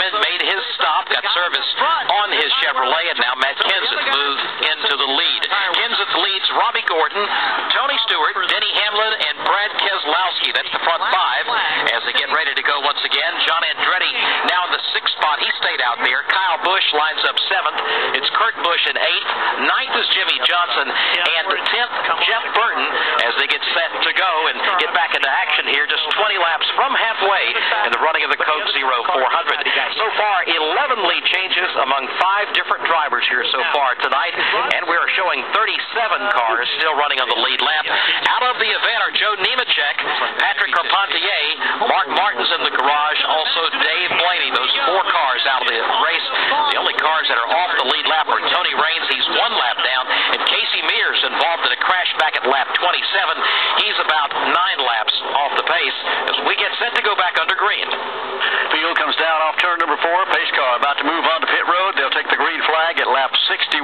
Simon made his stop, got service on his Chevrolet, and now Matt Kenseth moves into the lead. Kenseth leads Robbie Gordon, Tony Stewart, Denny Hamlin, and Brad Keselowski. That's the front five as they get ready to go once again. John Andretti now in the sixth spot. He stayed out there. Kyle Busch lines up seventh. It's Kurt Busch in eighth. Ninth is Jimmy Johnson. And 10th, Jeff Burton, as they get set to go and get back into action here just 20 laps from halfway in the running of the Coke Zero 400. So far, 11 lead changes among 5 different drivers here so far tonight, and we are showing 37 cars still running on the lead lap. Out of the event are Joe Nemechek, Patrick Carpentier, Mark Martin's in the garage, also Dave Blaney. Those 4 cars out of the race. The only cars that are off the lead lap are Tony Raines. He's 1 lap down, and Casey Mears involved in a crash back at lap 27. He's about 9 laps off the pace as we get set to go back under green. Field comes down off turn number 4. Pace car about to move on to pit road. They'll take the green flag at lap 61,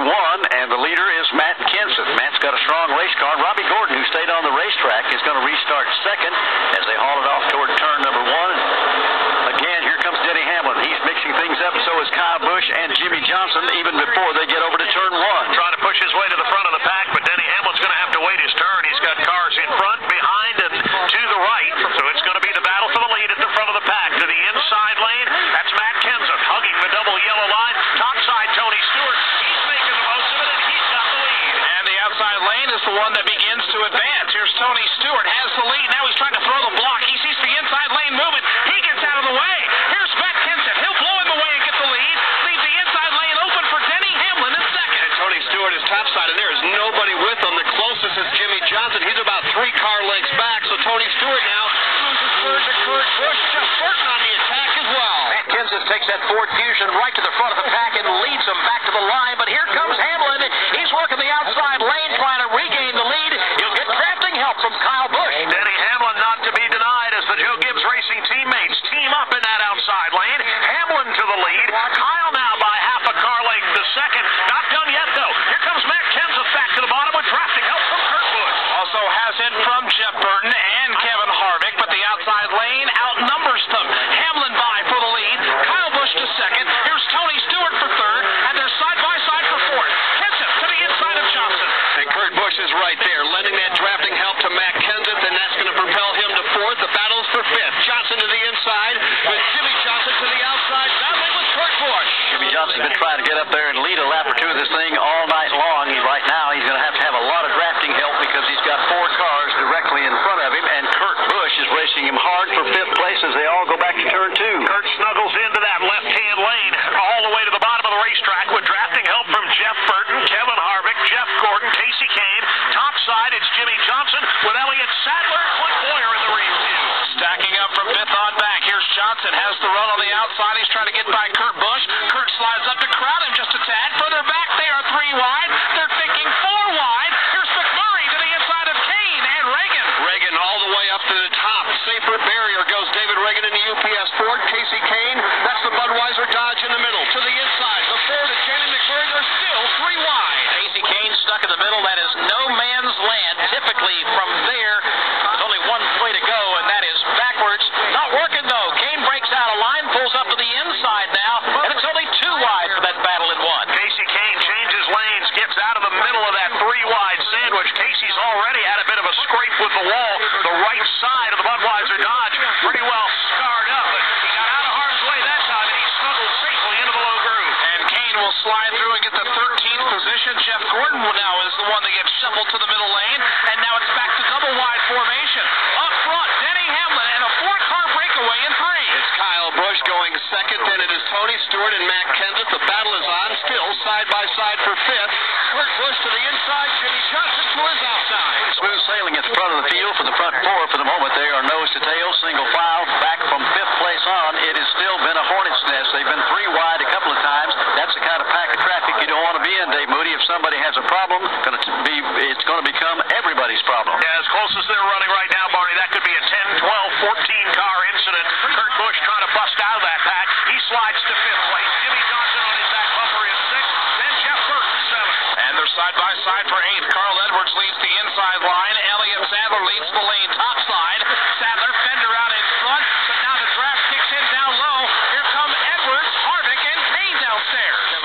and the leader is Matt Kenseth. Matt's got a strong race car. Robbie Gordon, who stayed on the racetrack, is going to restart second as they haul it off toward turn number 1. Again, here comes Denny Hamlin. He's mixing things up, so is Kyle Busch and Jimmy Johnson, even before they get over to turn 1. Trying to push his way to the front of the pack, but Denny Hamlin's going to have to wait his turn. He's got cars in front, behind, and to the right, so it's going to be the battle for the lead at the front of the pack. To the inside lane, that's Matt Kenseth hugging the double yellow line. Topside, Tony Stewart. He's making the most of it, and he's got the lead. And the outside lane is the one that begins to advance. Here's Tony Stewart, has the lead. Now he's trying to throw the block. He sees the inside lane moving. He gets out of the way. Here's Matt Kenseth. He'll blow him away and get the lead. Leaves the inside lane open for Denny Hamlin in second. And Tony Stewart is topside, and there is nobody with him. The closest is Jimmy Johnson. He's about 3 car lengths back, so Tony Stewart now loses third to Kurt Busch. Jeff Burton on the attack as well. Matt Kenseth takes that Ford Fusion right to the front of the pack and leads them back to the line, but here comes Hamlin. He's working the outside lane, trying to regain the lead. He'll get drafting help from Kyle Busch. Denny Hamlin not to be denied as the Joe Gibbs Racing teammates team up in that outside lane. Hamlin to the lead. Kyle now by half a car length to second. Not done yet, though. Here comes Matt Kenseth back to the bottom with drafting help from Kurt Busch. Also has it from Jeff Burton and Kevin Harvick, but the outside lane outnumbers them. Hamlin by for the lead. Kyle Busch to second. Here's Tony Stewart for third, and they're side by side for fourth. Kenseth to the inside of Johnson. And Kurt Busch is right there, lending that drafting help to Matt Kenseth, and that's going to propel him to fourth. The battle is for fifth. Johnson to the inside, with Jimmy Johnson to the outside, battling with Kurt Busch. Jimmy Johnson's been trying to get up there and lead a lap or 2 of this thing all night long. Right now, he's going to have a lot of drafting help because he's got 4 cars directly in front of him, and Kurt Busch is racing him hard for 5th place as they all go back to turn 2. Kurt snuggles into that left-hand lane all the way to the bottom of the racetrack with drafting help from Jeff Burton, Kevin Harvick, Jeff Gordon, Casey Kane. Topside, it's Jimmy Johnson with Elliott Sadler and Clint Boyer in the rear view. Stacking up from 5th on back. Here's Johnson, has the run on the outside. He's trying to get by Kurt Busch. Kurt slides up to crowd him just a tad. Further back, they are 3 wide. They're thinking 4 wide. Here's McMurray to the inside of Kane and Reagan. Reagan all the way up to the top. Safer barrier goes David Reagan in the UPS Ford. Casey Kane, that's the Budweiser Dodge in the middle. To the inside, the Ford and Jamie McMurray are still 3 wide. Casey Kane stuck in the middle. That is no man's land. Typically from there, there's only one way to go, and that is backwards. Not working, though. Kane breaks out of line, pulls up to the inside now, and it's only 2 wide for that battle in 1. Casey Kane changes lanes, gets out of the middle of that 3-wide sandwich. Casey's already had a bit of a scrape with the wall. The right side of the Budweiser Dodge pretty well scarred up, but he got out of harm's way that time, and he snuggled safely into the low groove. And Kane will slide through and get the 13th position. Jeff Gordon now is the one that gets shuffled to the middle lane, and now it's back to double wide formation. Up front, Denny Hamlin and a 4-car breakaway in 3. It's Kyle Busch going second, then it is Tony Stewart and Matt Kenseth. The battle is on still, side by side for 5th. Kurt Busch to the inside, Jimmy Johnson to his outside. Smooth sailing at the front of the field for the front 4 for the moment. They are nose to tail, single file, back from 5th place on. It has still been a hornet's nest. They've been 3 wide a couple of times. That's the kind of pack of traffic you don't want to be in, Dave Moody. If somebody has a problem, it's going to become everybody's problem. Yeah, as close as they're running right now, Barney, that could be a 10, 12, 14-car incident. Kurt Busch trying to bust out of that pack. He slides to 5th place. Jimmy Johnson on his back bumper is 6th. Then Jeff Burton 7th. And they're side by side for 8th. Carl Edwards leads the inside line. Elliott Sadler leads the lane topside. Sadler fender out in front, but now the draft kicks in down low. Here come Edwards.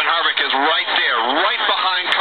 Kevin Harvick is right there, right behind